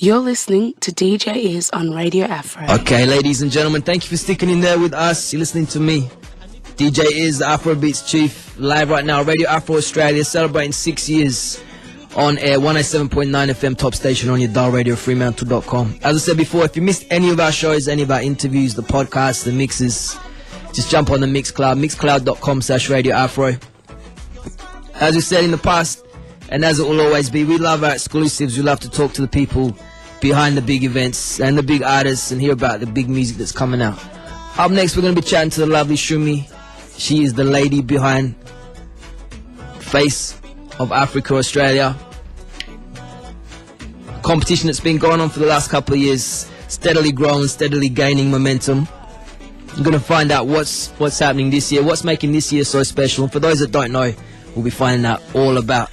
You're listening to DJ Is on Radio Afro. Okay, ladies and gentlemen, thank you for sticking in there with us. You're listening to me, DJ Is, the Afro Beats Chief, live right now, Radio Afro Australia, celebrating 6 years on air, 107.9 FM, top station on your dial radio, fremantle.com. As I said before, if you missed any of our shows, any of our interviews, the podcasts, the mixes, just jump on the Mixcloud, mixcloud.com/Radio Afro. As we said in the past, and as it will always be, we love our exclusives. We love to talk to the people behind the big events and the big artists and hear about the big music that's coming out. Up next, we're going to be chatting to the lovely Shumi. She is the lady behind Face of Africa Australia. A competition that's been going on for the last couple of years, steadily growing, steadily gaining momentum. We're going to find out what's happening this year, what's making this year so special. And for those that don't know, we'll be finding out all about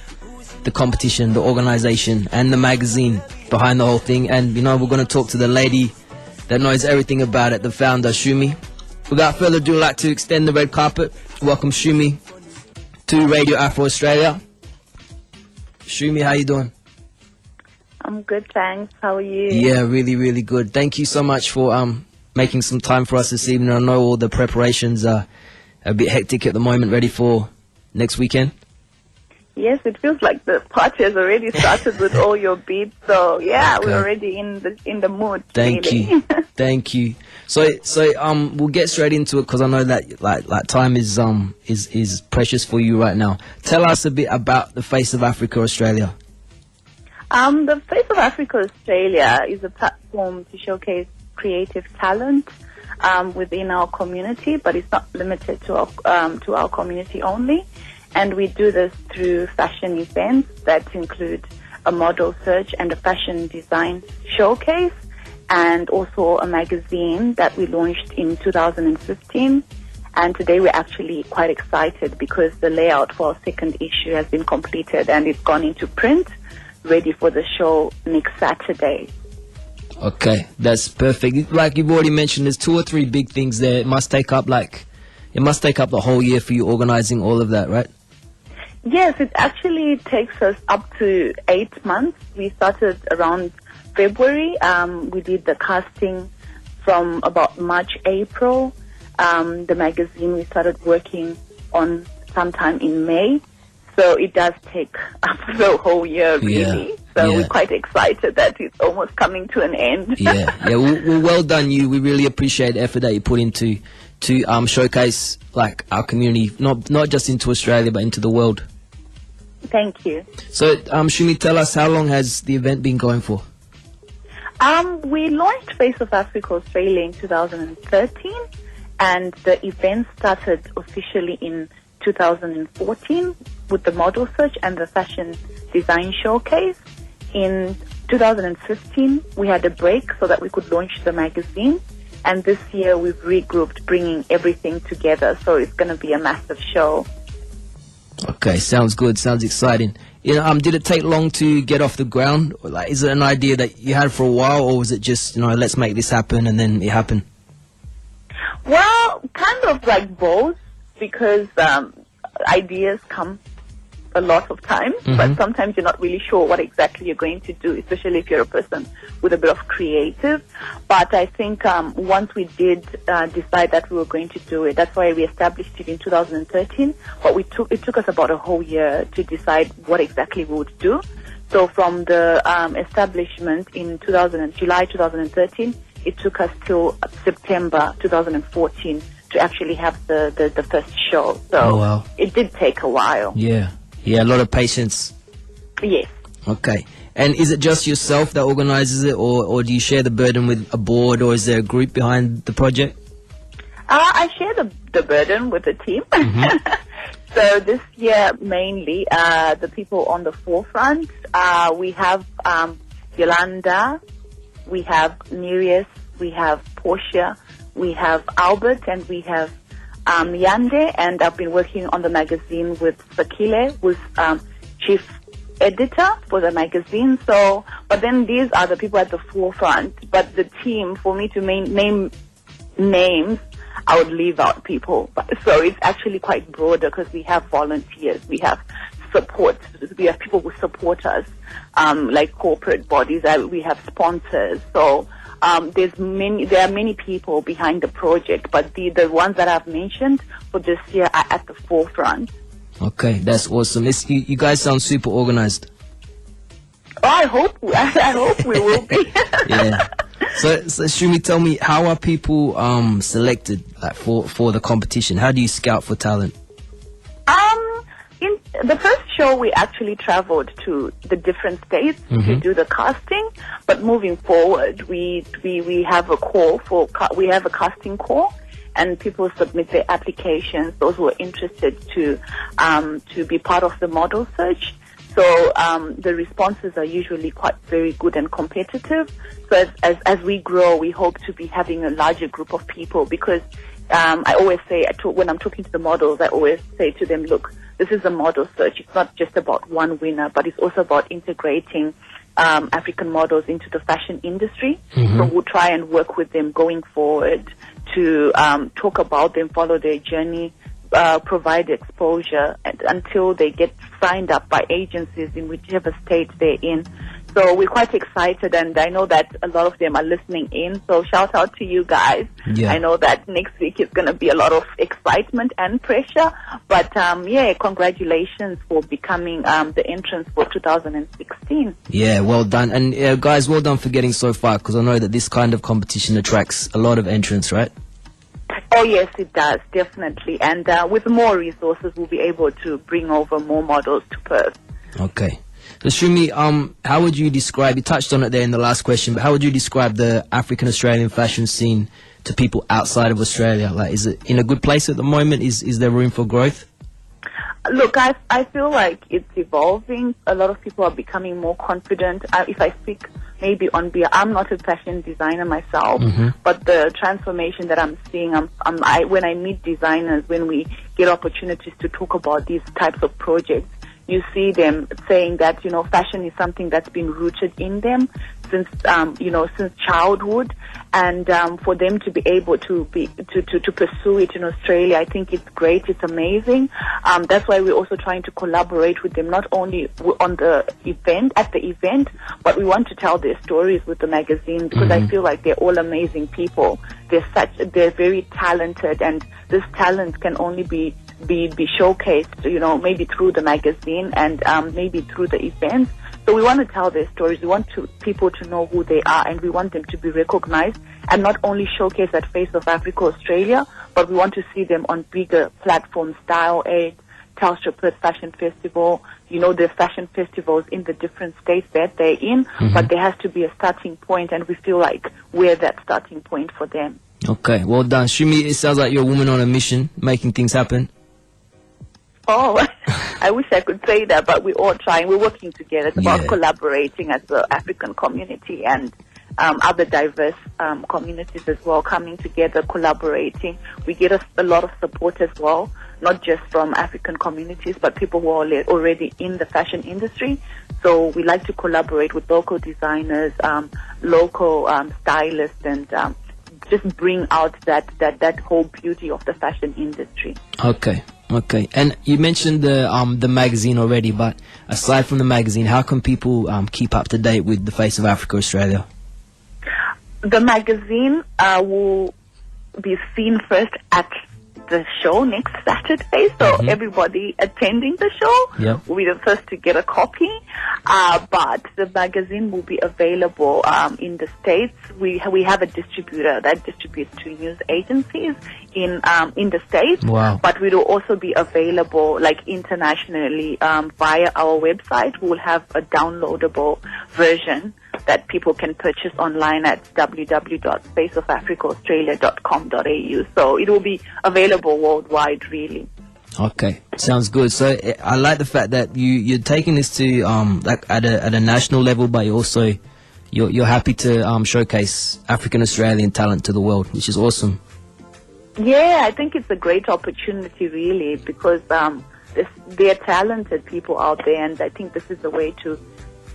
the competition, the organisation, and the magazine behind the whole thing. And you know, we're going to talk to the lady that knows everything about it, the founder, Shumi. Without further ado, I'd like to extend the red carpet. Welcome Shumi to Radio Afro Australia. Shumi, how you doing? I'm good, thanks. How are you? Yeah, really, really good. Thank you so much for making some time for us this evening. I know all the preparations are a bit hectic at the moment, ready for next weekend. Yes, it feels like the party has already started with all your beats. So yeah, okay. We're already in the mood. Thank really. you, thank you. So we'll get straight into it because I know that like time is precious for you right now. Tell us a bit about the Face of Africa Australia. The Face of Africa Australia is a platform to showcase creative talent within our community, but it's not limited to our community only. And we do this through fashion events that include a model search and a fashion design showcase, and also a magazine that we launched in 2015. And today we're actually quite excited because the layout for our second issue has been completed and it's gone into print, ready for the show next Saturday. Okay, that's perfect. Like you've already mentioned, there's 2 or 3 big things there. It must take up the whole year for you organizing all of that, right? Yes, it actually takes us up to 8 months. We started around February. We did the casting from about March, April. The magazine we started working on sometime in May. So it does take up the whole year, really. We're quite excited that it's almost coming to an end. Well done, you. We really appreciate the effort that you put into to showcase like our community, not just into Australia but into the world. Thank you. So, Shumi, tell us, how long has the event been going for? We launched Face of Africa Australia in 2013, and the event started officially in 2014 with the model search and the fashion design showcase. In 2015, we had a break so that we could launch the magazine. And this year, we've regrouped, bringing everything together. So it's going to be a massive show. Okay, sounds good. Sounds exciting. You know, did it take long to get off the ground? Like, is it an idea that you had for a while, or was it just, let's make this happen, and then it happened? Well, kind of like both, because ideas come a lot of times, but sometimes you're not really sure what exactly you're going to do, especially if you're a person with a bit of creative. But I think once we did decide that we were going to do it, that's why we established it in 2013. But it took us about a whole year to decide what exactly we would do. So from the establishment in July 2013, it took us till September 2014 to actually have the first show. So It did take a while. Yeah, a lot of patience. Yes. Okay. And is it just yourself that organizes it, or do you share the burden with a board, or is there a group behind the project? I share the burden with the team. So this year, mainly, the people on the forefront, we have Yolanda, we have Nereus, we have Portia, we have Albert, and we have Yande, and I've been working on the magazine with Sakile, who's chief editor for the magazine. So, but then these are the people at the forefront. But the team, for me to name names, I would leave out people. So it's actually quite broader because we have volunteers. We have support. We have people who support us, like corporate bodies. We have sponsors. So there are many people behind the project, but the ones that I've mentioned for this year are at the forefront. Okay, that's awesome. You guys sound super organized. Oh, I hope we will be. Yeah. So Shumi, tell me, how are people selected for the competition? How do you scout for talent? In the first show, we actually traveled to the different states to do the casting. But moving forward, we have a casting call, and people submit their applications. Those who are interested to be part of the model search. So the responses are usually quite very good and competitive. So as we grow, we hope to be having a larger group of people, because I always say, when I'm talking to the models, I always say to them, look, this is a model search. It's not just about one winner, but it's also about integrating African models into the fashion industry. So we'll try and work with them going forward to talk about them, follow their journey, provide exposure until they get signed up by agencies in whichever state they're in. So we're quite excited, and I know that a lot of them are listening in. So shout out to you guys. Yeah. I know that next week is going to be a lot of excitement and pressure. But congratulations for becoming the entrance for 2016. Yeah, well done. And guys, well done for getting so far, because I know that this kind of competition attracts a lot of entrants, right? Oh, yes, it does, definitely. And with more resources, we'll be able to bring over more models to Perth. Okay. So Shumi, how would you describe, you touched on it there in the last question, but how would you describe the African-Australian fashion scene to people outside of Australia? Like, is it in a good place at the moment? Is there room for growth? Look, I feel like it's evolving. A lot of people are becoming more confident. If I speak maybe on behalf, I'm not a fashion designer myself, but the transformation that I'm seeing, when I meet designers, when we get opportunities to talk about these types of projects, you see them saying that, fashion is something that's been rooted in them since childhood, and for them to be able to pursue it in Australia, I think it's great. It's amazing. That's why we're also trying to collaborate with them, not only on the event, but we want to tell their stories with the magazine, because I feel like they're all amazing people. They're very talented, and this talent can only be showcased, maybe through the magazine and maybe through the events. So we want to tell their stories. We want people to know who they are, and we want them to be recognized and not only showcased at Face of Africa Australia, but we want to see them on bigger platforms, Style Aid, Telstra Perth Fashion Festival. There's fashion festivals in the different states that they're in, but there has to be a starting point, and we feel like we're that starting point for them. Okay, well done. Shumi, it sounds like you're a woman on a mission, making things happen. Oh, I wish I could say that, but we're all trying. We're working together. It's about collaborating as the African community and other diverse communities as well, coming together, collaborating. We get a lot of support as well, not just from African communities, but people who are already in the fashion industry. So we like to collaborate with local designers, local stylists, and just bring out that whole beauty of the fashion industry. Okay. And you mentioned the magazine already, but aside from the magazine, how can people keep up to date with the Face of Africa Australia? The magazine will be seen first at the show next Saturday, so everybody attending the show will be the first to get a copy. But the magazine will be available in the States. We have a distributor that distributes to news agencies in the States. Wow. But we will also be available internationally via our website. We will have a downloadable version that people can purchase online at www.faceofafricaaustralia.com.au. So it will be available worldwide, really. Okay, sounds good. So I like the fact that you're taking this to at a national level, but you're happy to showcase African Australian talent to the world, which is awesome. Yeah, I think it's a great opportunity, really, because there are talented people out there, and I think this is a way to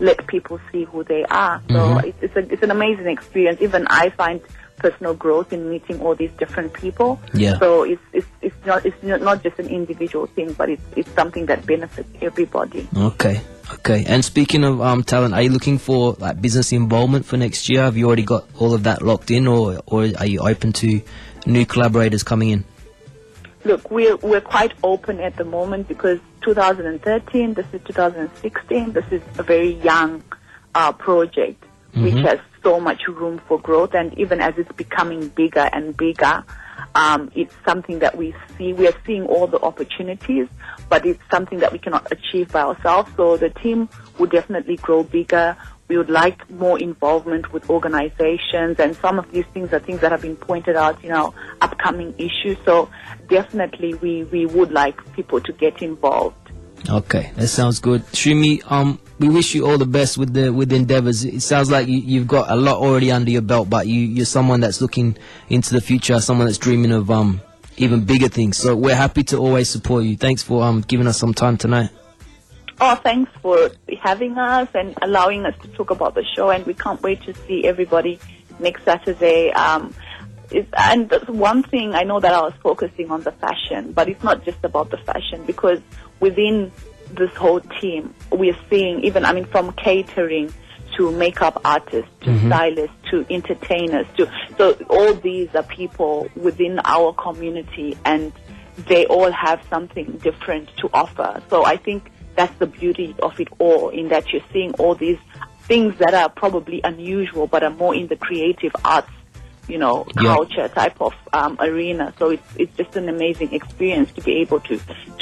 let people see who they are. So it's an amazing experience. Even I find personal growth in meeting all these different people. Yeah. So it's not just an individual thing, but it's something that benefits everybody. Okay. And speaking of talent, are you looking for like business involvement for next year? Have you already got all of that locked in, or are you open to new collaborators coming in? Look, we're quite open at the moment because 2013, this is 2016, this is a very young project which has so much room for growth, and even as it's becoming bigger and bigger, it's something that we are seeing all the opportunities, but it's something that we cannot achieve by ourselves. So the team will definitely grow bigger. We would like more involvement with organizations, and some of these things are things that have been pointed out, upcoming issues. So definitely we would like people to get involved. Okay, that sounds good. Shumi, we wish you all the best with the endeavors. It sounds like you've got a lot already under your belt, but you're someone that's looking into the future, someone that's dreaming of even bigger things. So we're happy to always support you. Thanks for giving us some time tonight. Oh, thanks for having us and allowing us to talk about the show, and we can't wait to see everybody next Saturday. And that's one thing, I know that I was focusing on the fashion, but it's not just about the fashion, because within this whole team, we're seeing from catering to makeup artists, to stylists, to entertainers, so all these are people within our community, and they all have something different to offer. So I think that's the beauty of it all, in that you're seeing all these things that are probably unusual, but are more in the creative arts, culture type of arena. So it's just an amazing experience to be able to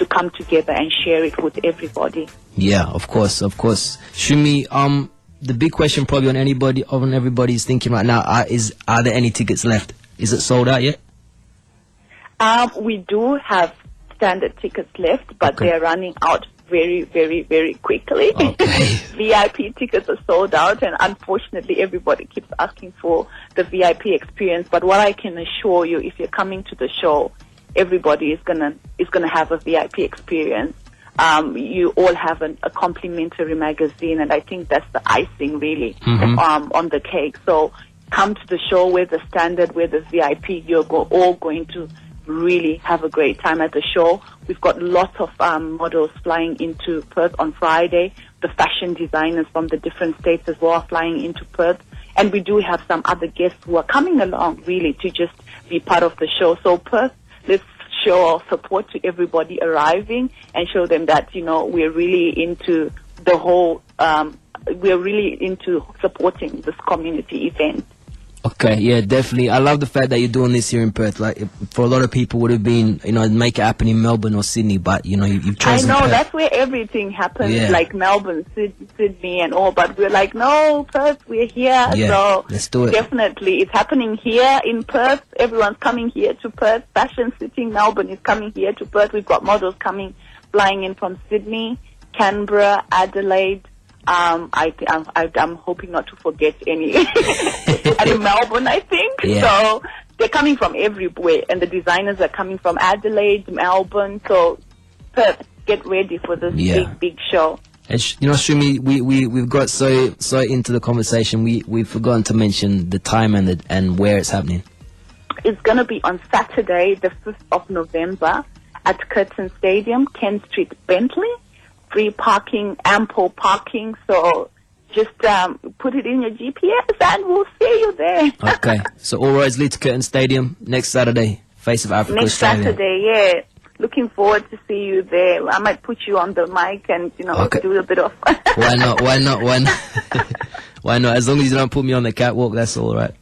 come together and share it with everybody. Yeah, of course. Shumi, the big question probably on everybody's thinking right now is, are there any tickets left? Is it sold out yet? We do have standard tickets left, but they're running out very, very, very quickly. Okay. VIP tickets are sold out, and unfortunately everybody keeps asking for the VIP experience. But what I can assure you, if you're coming to the show, everybody is gonna have a VIP experience. You all have a complimentary magazine, and I think that's the icing really on the cake. So come to the show with the standard, with the VIP. You're all going to really have a great time at the show. We've got lots of models flying into Perth on Friday. The fashion designers from the different states as well are flying into Perth. And we do have some other guests who are coming along really to just be part of the show. So Perth, let's show our support to everybody arriving and show them that, we're really into the whole, we're really into supporting this community event. Okay, yeah, definitely. I love the fact that you're doing this here in Perth. Like, for a lot of people would have been, make it happen in Melbourne or Sydney, but, you've chosen Perth. That's where everything happens, like Melbourne, Sydney and all, but we're like, no, Perth, we're here. Yeah, so let's do it. Definitely, it's happening here in Perth. Everyone's coming here to Perth. Fashion City Melbourne is coming here to Perth. We've got models flying in from Sydney, Canberra, Adelaide. I'm hoping not to forget any. And in Melbourne, I think. Yeah. So they're coming from everywhere, and the designers are coming from Adelaide, Melbourne. So Perth, get ready for this big show. And Shumi, we've got so into the conversation, we've forgotten to mention the time and where it's happening. It's going to be on Saturday, the 5th of November, at Curtin Stadium, Kent Street, Bentley. Free parking, ample parking, so just put it in your GPS and we'll see you there. Okay, so all roads lead to Curtin Stadium next Saturday, Face of Africa next Australia. Saturday, yeah. Looking forward to see you there. I might put you on the mic and, do a bit of... Why not? Why not? As long as you don't put me on the catwalk, that's all right.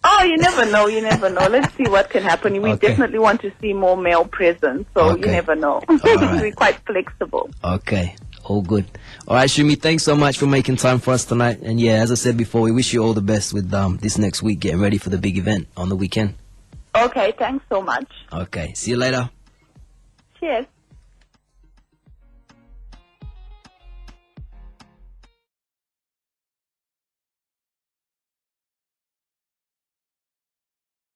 Oh, you never know. Let's see what can happen. We definitely want to see more male presence, so you never know. Right. We're quite flexible. Okay, all good. All right, Shumi, thanks so much for making time for us tonight. And yeah, as I said before, we wish you all the best with this next week, getting ready for the big event on the weekend. Okay, thanks so much. Okay, see you later. Cheers.